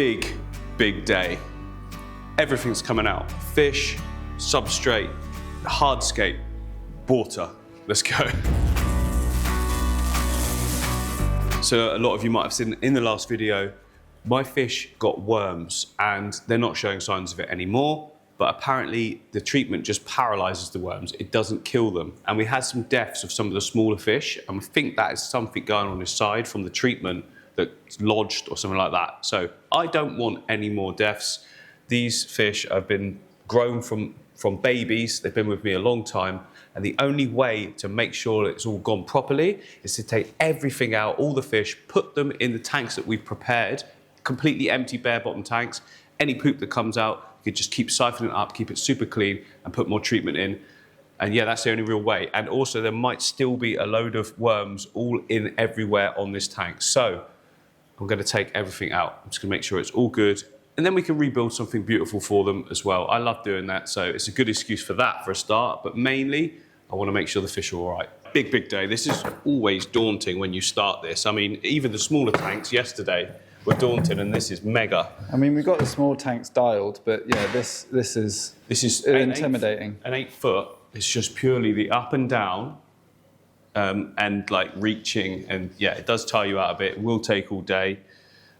big, big day. Everything's coming out. Fish, substrate, hardscape, water. Let's go. So a lot of you might have seen in the last video, my fish got worms and they're not showing signs of it anymore, but apparently the treatment just paralyzes the worms. It doesn't kill them. And we had some deaths of some of the smaller fish, and we think that is something going on inside from the treatment that's lodged or something like that. So I don't want any more deaths. These fish have been grown from babies. They've been with me a long time. And the only way to make sure it's all gone properly is to take everything out, all the fish, put them in the tanks that we've prepared, completely empty, bare bottom tanks. Any poop that comes out, you could just keep siphoning it up, keep it super clean, and put more treatment in. And yeah, that's the only real way. And also there might still be a load of worms all in everywhere on this tank. So I'm gonna take everything out. I'm just gonna make sure it's all good. And then we can rebuild something beautiful for them as well. I love doing that, so it's a good excuse for that for a start, but mainly I want to make sure the fish are all right. Big, big day. This is always daunting when you start this. I mean, even the smaller tanks yesterday were daunting, and this is mega. I mean, we've got the small tanks dialed, but yeah, this is intimidating. An 8 foot is just purely the up and down and like reaching, and yeah, it does tire you out a bit. It will take all day.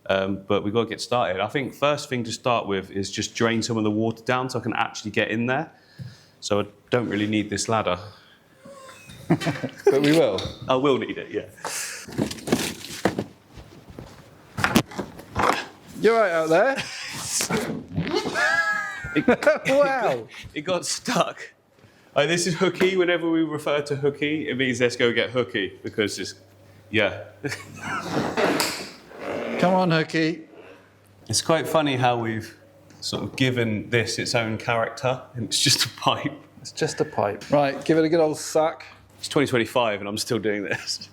But we've got to get started. I think first thing to start with is just drain some of the water down so I can actually get in there. So I don't really need this ladder. But we will. I will need it, yeah. You're right out there. Wow. It got stuck. This is hooky. Whenever we refer to hooky, it means let's go get hooky, because it's, yeah. Come on, Hooky. It's quite funny how we've sort of given this its own character, and it's just a pipe. It's just a pipe. Right, give it a good old suck. It's 2025 and I'm still doing this.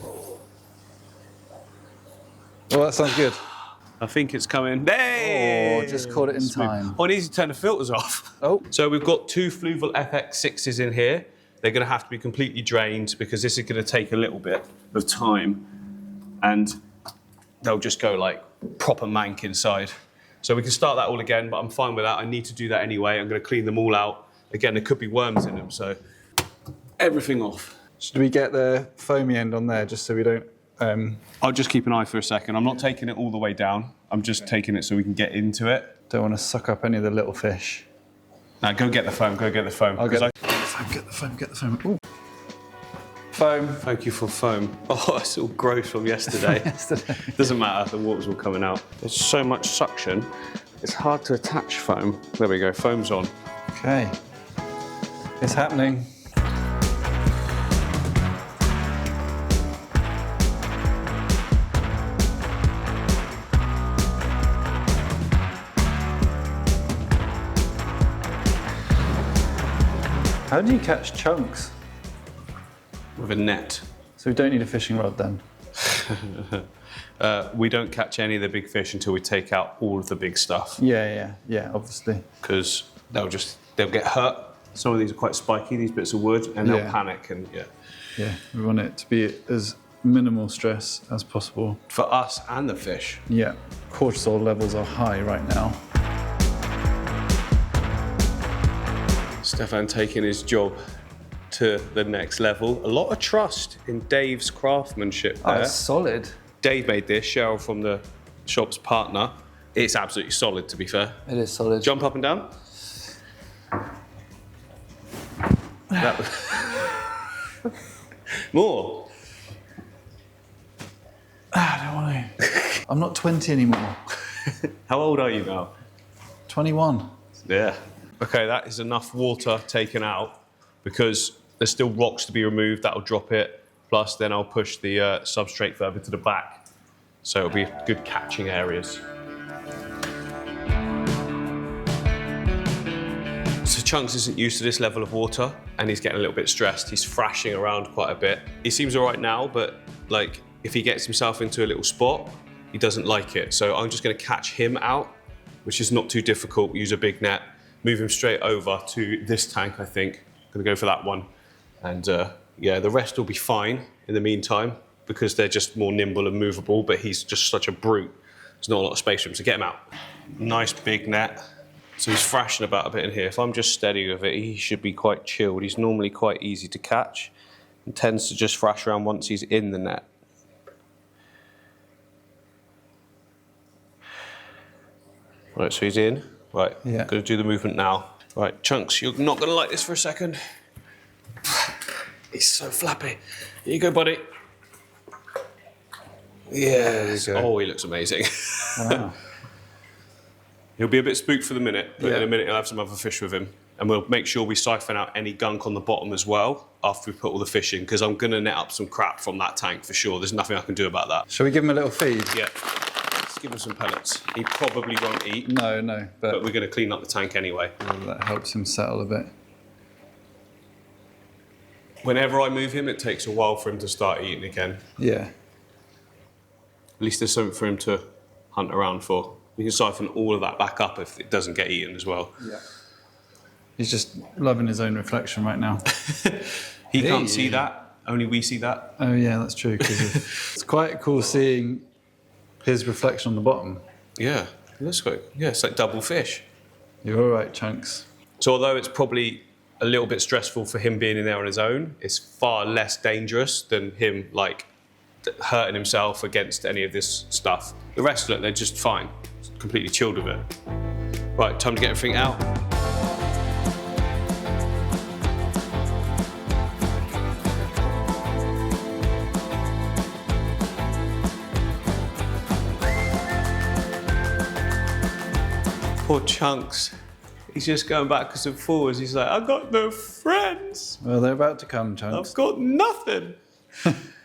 Well, that sounds good. I think it's coming. Hey! Oh, just caught it in time. Oh, I need to turn the filters off. Oh. So we've got 2 Fluval FX6s in here. They're going to have to be completely drained because this is going to take a little bit of time, and they'll just go like proper mank inside. So we can start that all again, but I'm fine with that. I need to do that anyway. I'm going to clean them all out. Again, there could be worms in them, so everything off. Should we get the foamy end on there just so we don't... I'll just keep an eye for a second. I'm not taking it all the way down. I'm just taking it so we can get into it. Don't want to suck up any of the little fish. Now go get the foam, go get the foam. I'll get the foam, get the foam, get the foam. Ooh. Foam. Thank you for foam. Oh, it's all gross from yesterday. It doesn't matter, the water's all coming out. There's so much suction, it's hard to attach foam. There we go, foam's on. Okay, it's happening. How do you catch chunks? With a net. So we don't need a fishing rod then? We don't catch any of the big fish until we take out all of the big stuff. Yeah, obviously. Because they'll get hurt. Some of these are quite spiky, these bits of wood, and they'll panic, and yeah. Yeah, we want it to be as minimal stress as possible. For us and the fish. Yeah, cortisol levels are high right now. Stefan taking his job to the next level. A lot of trust in Dave's craftsmanship there. Oh, it's solid. Dave made this, Cheryl from the shop's partner. It's absolutely solid, to be fair. It is solid. Jump up and down. More. I don't want to. I'm not 20 anymore. How old are you now? 21. Yeah. Okay, that is enough water taken out because there's still rocks to be removed. That'll drop it. Plus, then I'll push the substrate further to the back. So it'll be good catching areas. So Chunks isn't used to this level of water and he's getting a little bit stressed. He's thrashing around quite a bit. He seems all right now, but like if he gets himself into a little spot, he doesn't like it. So I'm just gonna catch him out, which is not too difficult. Use a big net, move him straight over to this tank, I think. I'm gonna go for that one. And yeah, the rest will be fine in the meantime because they're just more nimble and movable, but he's just such a brute. there's not a lot of space for him, so get him out. Nice big net. So he's thrashing about a bit in here. If I'm just steady with it, he should be quite chilled. He's normally quite easy to catch and tends to just thrash around once he's in the net. Right, so he's in. Right, yeah. Gonna do the movement now. Right, Chunks, you're not gonna like this for a second. He's so flappy. Here you go, buddy. Yes. Oh, he looks amazing. Wow. He'll be a bit spooked for the minute, but yeah. in a minute he'll have some other fish with him. And we'll make sure we siphon out any gunk on the bottom as well after we put all the fish in, because I'm gonna net up some crap from that tank for sure. There's nothing I can do about that. Shall we give him a little feed? Yeah. Let's give him some pellets. He probably won't eat. No, but we're gonna clean up the tank anyway. That helps him settle a bit. Whenever I move him, it takes a while for him to start eating again. Yeah. At least there's something for him to hunt around for. We can siphon all of that back up if it doesn't get eaten as well. Yeah. He's just loving his own reflection right now. He can't see that. Only we see that. Oh yeah, that's true. It's quite cool seeing his reflection on the bottom. Yeah, it looks quite. Yeah, it's like double fish. You're all right, Chunks. So although it's probably a little bit stressful for him being in there on his own, it's far less dangerous than him like hurting himself against any of this stuff. The rest of it, they're just fine, completely chilled with it. Right, time to get everything out. Poor Chunks. He's just going backwards and forwards. He's like, I've got no friends. Well, they're about to come, Chunks. I've got nothing.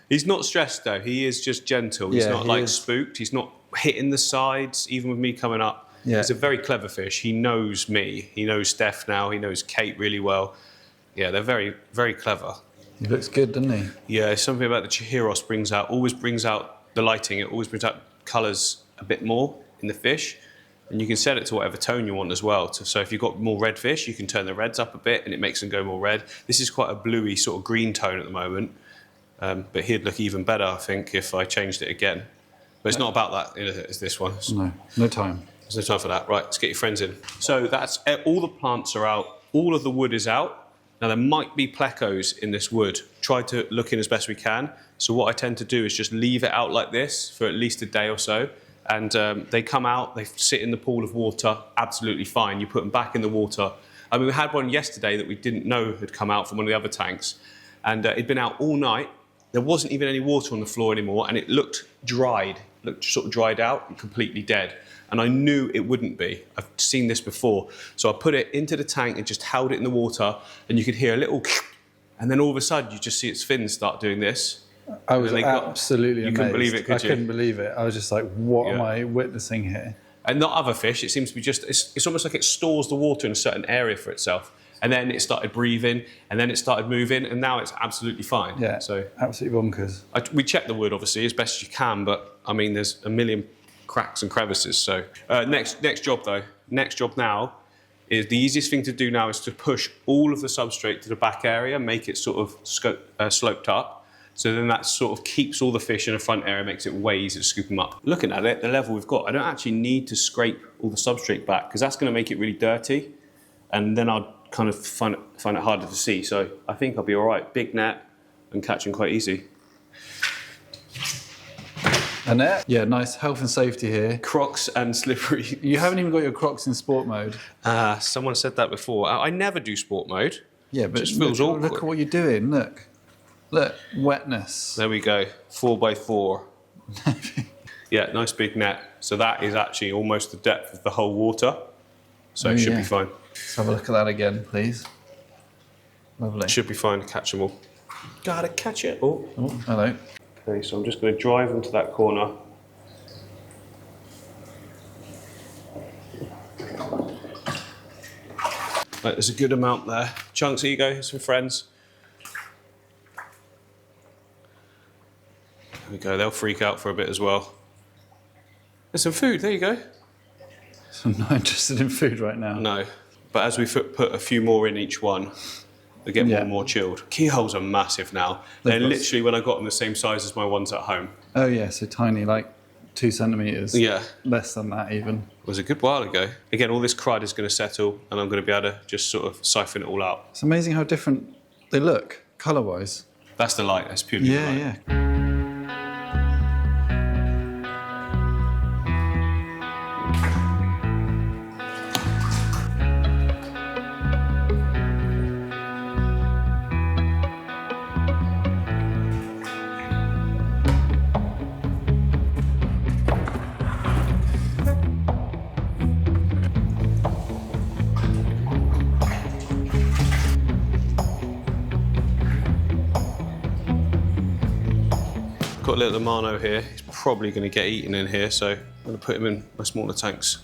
He's not stressed though. He is just gentle. He's not like spooked. He's not hitting the sides, even with me coming up. Yeah. He's a very clever fish. He knows me. He knows Steph now. He knows Kate really well. Yeah, they're very, very clever. He looks good, doesn't he? Yeah, something about the Chihiros always brings out the lighting. It always brings out colours a bit more in the fish. And you can set it to whatever tone you want as well. So if you've got more red fish, you can turn the reds up a bit and it makes them go more red. This is quite a bluey sort of green tone at the moment. But he'd look even better, I think, if I changed it again. But it's not about that, it's this one. No time. There's no time for that. Right, let's get your friends in. So that's all the plants are out. All of the wood is out. Now there might be plecos in this wood. Try to look in as best we can. So what I tend to do is just leave it out like this for at least a day or so. And they come out, they sit in the pool of water, absolutely fine. You put them back in the water. I mean, we had one yesterday that we didn't know had come out from one of the other tanks. And it'd been out all night. There wasn't even any water on the floor anymore, and it looked dried, looked sort of dried out and completely dead. And I knew it wouldn't be. I've seen this before. So I put it into the tank and just held it in the water, and you could hear a little, and then all of a sudden you just see its fins start doing this. I was absolutely amazed. You couldn't believe it, could you? I couldn't believe it. I was just like, what am I witnessing here? And not other fish, it seems to be just, it's almost like it stores the water in a certain area for itself. And then it started breathing, and then it started moving, and now it's absolutely fine. Yeah, so absolutely bonkers. We check the wood, obviously, as best as you can, but, I mean, there's a million cracks and crevices, so. Next job, though. Next job now is the easiest thing to do now is to push all of the substrate to the back area, make it sort of sloped up. So then that sort of keeps all the fish in the front area, makes it way easier to scoop them up. Looking at it, the level we've got, I don't actually need to scrape all the substrate back, because that's going to make it really dirty, and then I'll kind of find it harder to see. So I think I'll be all right. Big net and catching quite easy. A net? Yeah, nice health and safety here. Crocs and slippery. You haven't even got your Crocs in sport mode. Someone said that before. I never do sport mode. Yeah, but it just feels awkward. Look at what you're doing. Look, wetness. There we go. 4x4. Yeah, nice big net. So that is actually almost the depth of the whole water. So it should be fine. Let's have a look at that again, please. Lovely. Should be fine to catch them all. Gotta catch it. Oh, hello. Okay, so I'm just going to drive them to that corner. Right, there's a good amount there. Chunks, here you go. Here's some friends. There we go. They'll freak out for a bit as well. There's some food. There you go. So I'm not interested in food right now. No. But as we put a few more in each one, they get more and more chilled. Keyholes are massive now. They're literally, when I got them, the same size as my ones at home. Oh yeah, so tiny, like 2 centimetres. Yeah. Less than that even. It was a good while ago. Again, all this crud is going to settle and I'm going to be able to just sort of siphon it all out. It's amazing how different they look, colour-wise. That's the light, that's purely the light. Yeah. Got a little Amano here. He's probably going to get eaten in here, so I'm going to put him in my smaller tanks.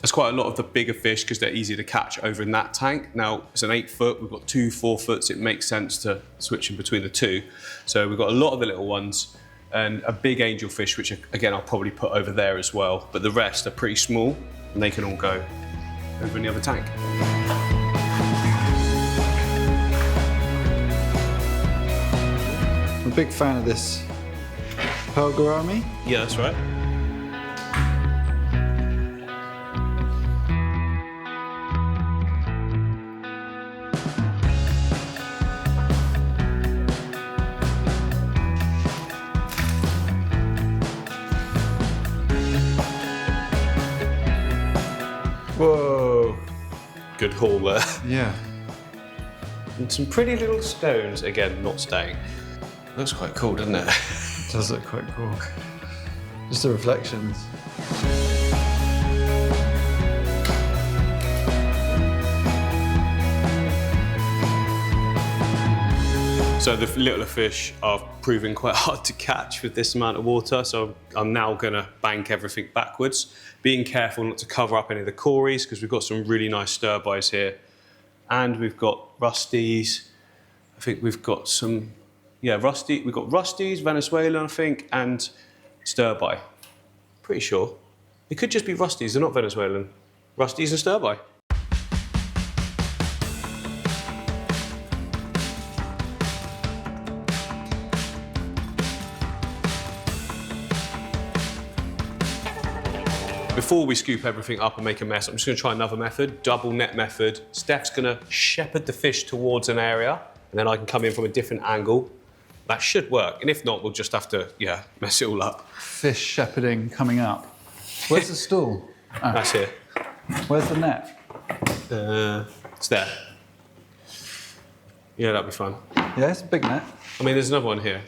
There's quite a lot of the bigger fish because they're easier to catch over in that tank. Now, it's an 8 foot, we've got 2 4 foots. It makes sense to switch in between the two. So we've got a lot of the little ones and a big angelfish, which again, I'll probably put over there as well. But the rest are pretty small and they can all go over in the other tank. I'm a big fan of this pearl gourami. Yeah, that's right. Whoa. Good haul there. Yeah. And some pretty little stones, again, not staying. Looks quite cool, doesn't it? It does look quite cool. Just the reflections. So the littler fish are proving quite hard to catch with this amount of water, so I'm now gonna bank everything backwards, being careful not to cover up any of the cories because we've got some really nice stir-bys here. And we've got rusties. I think we've got some, yeah, we've got rusties, Venezuelan, I think, and stir-by. Pretty sure. It could just be rusties, they're not Venezuelan. Rusties and stir-by. Before we scoop everything up and make a mess, I'm just going to try another method, double net method. Steph's going to shepherd the fish towards an area, and then I can come in from a different angle. That should work, and if not, we'll just have to, yeah, mess it all up. Fish shepherding coming up. Where's the stool? Oh. That's here. Where's the net? It's there. Yeah, that'll be fun. Yeah, it's a big net. I mean, there's another one here.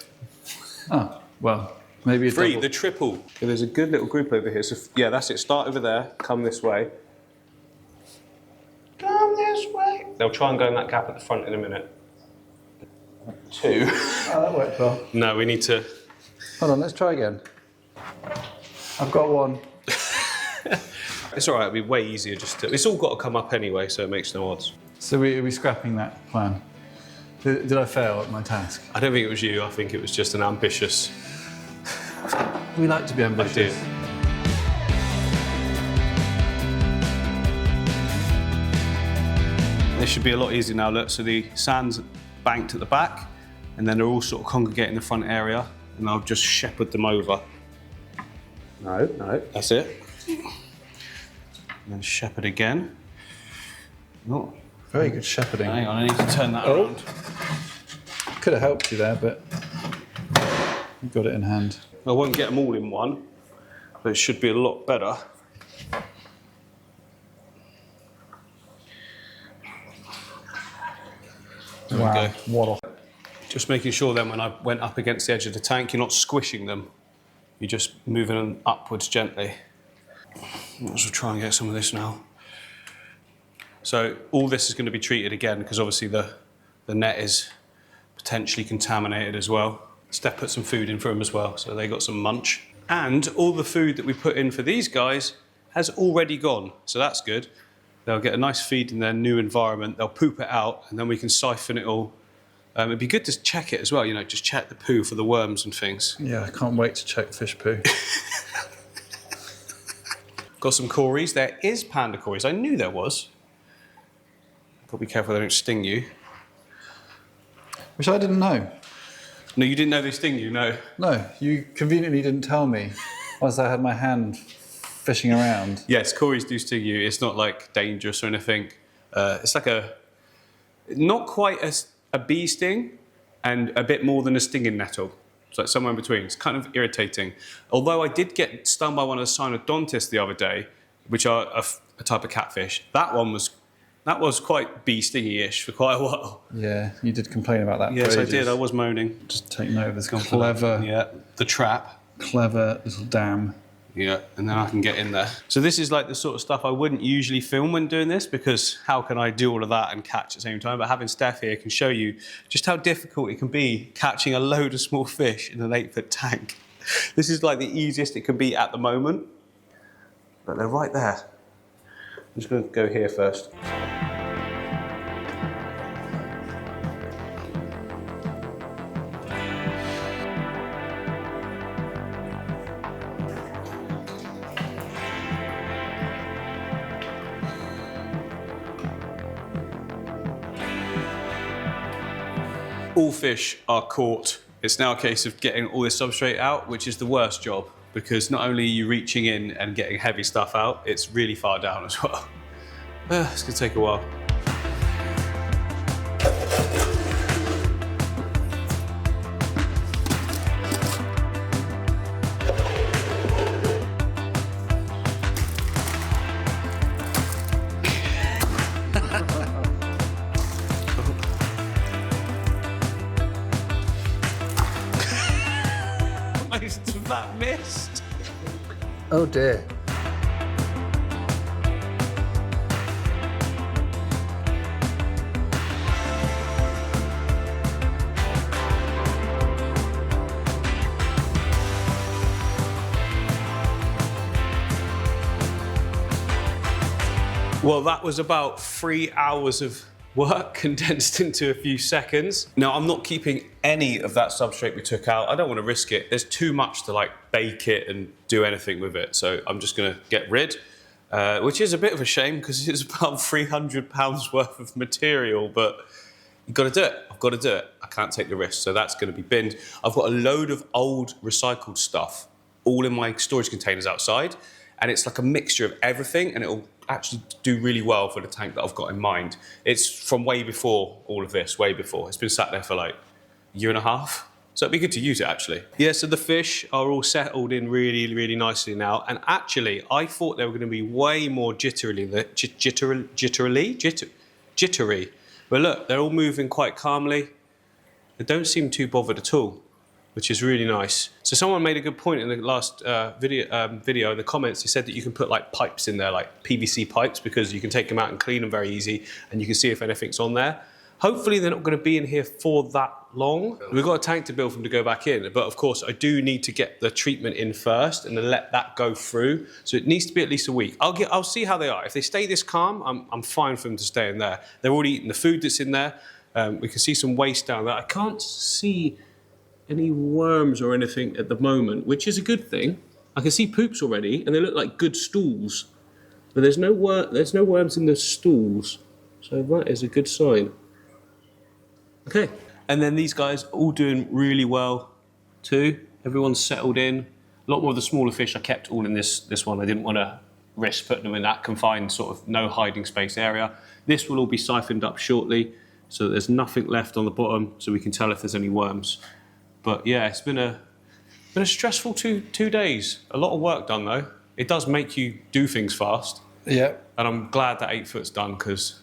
Oh, well, maybe a Three, double. the triple. Yeah, there's a good little group over here. So, yeah, that's it. Start over there, come this way. Come this way. They'll try and go in that gap at the front in a minute. 2. Oh, that worked well. No, we need to... Hold on, let's try again. I've got one. It's all right, it'll be way easier just to... It's all got to come up anyway, so it makes no odds. So are we scrapping that plan? Did I fail at my task? I don't think it was you, I think it was just an ambitious... We like to be ambitious. This should be a lot easier now, look. So the sand's banked at the back, and then they're all sort of congregate in the front area, and I'll just shepherd them over. No, that's it. And then shepherd again. Oh. Very good shepherding. Hang on, I need to turn that around. Could have helped you there, but you've got it in hand. I won't get them all in one, but it should be a lot better. There we go. Waddle. Just making sure then when I went up against the edge of the tank, you're not squishing them. You're just moving them upwards gently. Let's try and get some of this now. So all this is going to be treated again because obviously the net is potentially contaminated as well. Steph put some food in for them as well, so they got some munch. And all the food that we put in for these guys has already gone, so that's good. They'll get a nice feed in their new environment, they'll poop it out, and then we can siphon it all. It'd be good to check it as well, you know, just check the poo for the worms and things. Yeah, I can't wait to check fish poo. Got some cories. There is panda cories. I knew there was. Got to be careful they don't sting you. Which I didn't know. No, you didn't know they sting you, no. No, you conveniently didn't tell me Once I had my hand fishing around. Yes, cories do sting you. It's not like dangerous or anything. It's like not quite a bee sting and a bit more than a stinging nettle. It's like somewhere in between. It's kind of irritating. Although I did get stung by one of the cynodontists the other day, which are a type of catfish. That was quite bee stingy-ish for quite a while. Yeah, you did complain about that. Yes, I did. I was moaning. Just take note of this clever. Yeah, the trap. Clever little dam. Yeah, and then I can get in there. So this is like the sort of stuff I wouldn't usually film when doing this, because how can I do all of that and catch at the same time? But having Steph here can show you just how difficult it can be catching a load of small fish in an 8-foot tank. This is like the easiest it can be at the moment, but they're right there. I'm just going to go here first. All fish are caught. It's now a case of getting all this substrate out, which is the worst job, because not only are you reaching in and getting heavy stuff out, it's really far down as well. It's gonna take a while. Most of that missed. Oh dear. Well, that was about 3 hours of work condensed into a few seconds. Now, I'm not keeping any of that substrate we took out. I don't want to risk it. There's too much to like bake it and do anything with it. So I'm just going to get rid, which is a bit of a shame because it's about 300 pounds worth of material, but you've got to do it. I've got to do it. I can't take the risk. So that's going to be binned. I've got a load of old recycled stuff all in my storage containers outside. And it's like a mixture of everything, and it'll actually do really well for the tank that I've got in mind. It's from way before all of this, way before. It's been sat there for like a year and a half. So it'd be good to use it, actually. Yeah, so the fish are all settled in really, really nicely now. And actually, I thought they were going to be way more jittery. But look, they're all moving quite calmly. They don't seem too bothered at all, which is really nice. So someone made a good point in the last video in the comments. They said that you can put like pipes in there, like PVC pipes, because you can take them out and clean them very easy, and you can see if anything's on there. Hopefully they're not going to be in here for that long. We've got a tank to build for them to go back in, but of course I do need to get the treatment in first and then let that go through. So it needs to be at least a week. I'll see how they are. If they stay this calm, I'm fine for them to stay in there. They're already eating the food that's in there. We can see some waste down there. I can't see any worms or anything at the moment, which is a good thing. I can see poops already, and they look like good stools. But there's no worms in the stools, so that is a good sign. Okay, and then these guys all doing really well too. Everyone's settled in. A lot more of the smaller fish I kept all in this one. I didn't want to risk putting them in that confined sort of no hiding space area. This will all be siphoned up shortly, so that there's nothing left on the bottom, so we can tell if there's any worms. But yeah, it's been a stressful two days. A lot of work done though. It does make you do things fast. Yeah. And I'm glad that 8 foot's done, because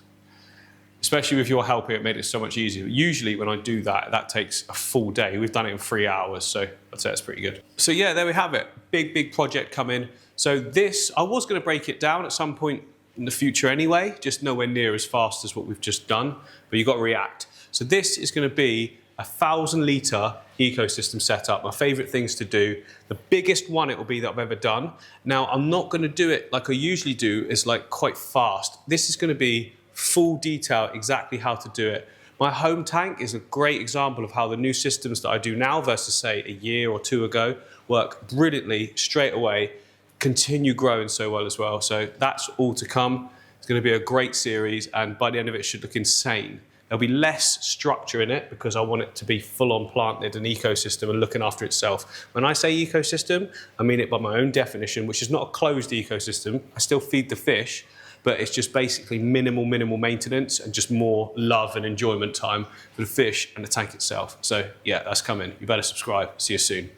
especially with your help, it made it so much easier. Usually when I do that, that takes a full day. We've done it in 3 hours, so I'd say it's pretty good. So yeah, there we have it. Big project coming. So this, I was going to break it down at some point in the future anyway, just nowhere near as fast as what we've just done, but you've got to react. So this is going to be a 1,000-litre ecosystem setup. My favourite things to do. The biggest one it will be that I've ever done. Now, I'm not going to do it like I usually do, is like quite fast. This is going to be full detail, exactly how to do it. My home tank is a great example of how the new systems that I do now versus, say, a year or two ago work brilliantly straight away, continue growing so well as well. So that's all to come. It's going to be a great series, and by the end of it, it should look insane. There'll be less structure in it because I want it to be full-on planted, an ecosystem and looking after itself. When I say ecosystem, I mean it by my own definition, which is not a closed ecosystem. I still feed the fish, but it's just basically minimal maintenance and just more love and enjoyment time for the fish and the tank itself. So yeah, that's coming. You better subscribe. See you soon.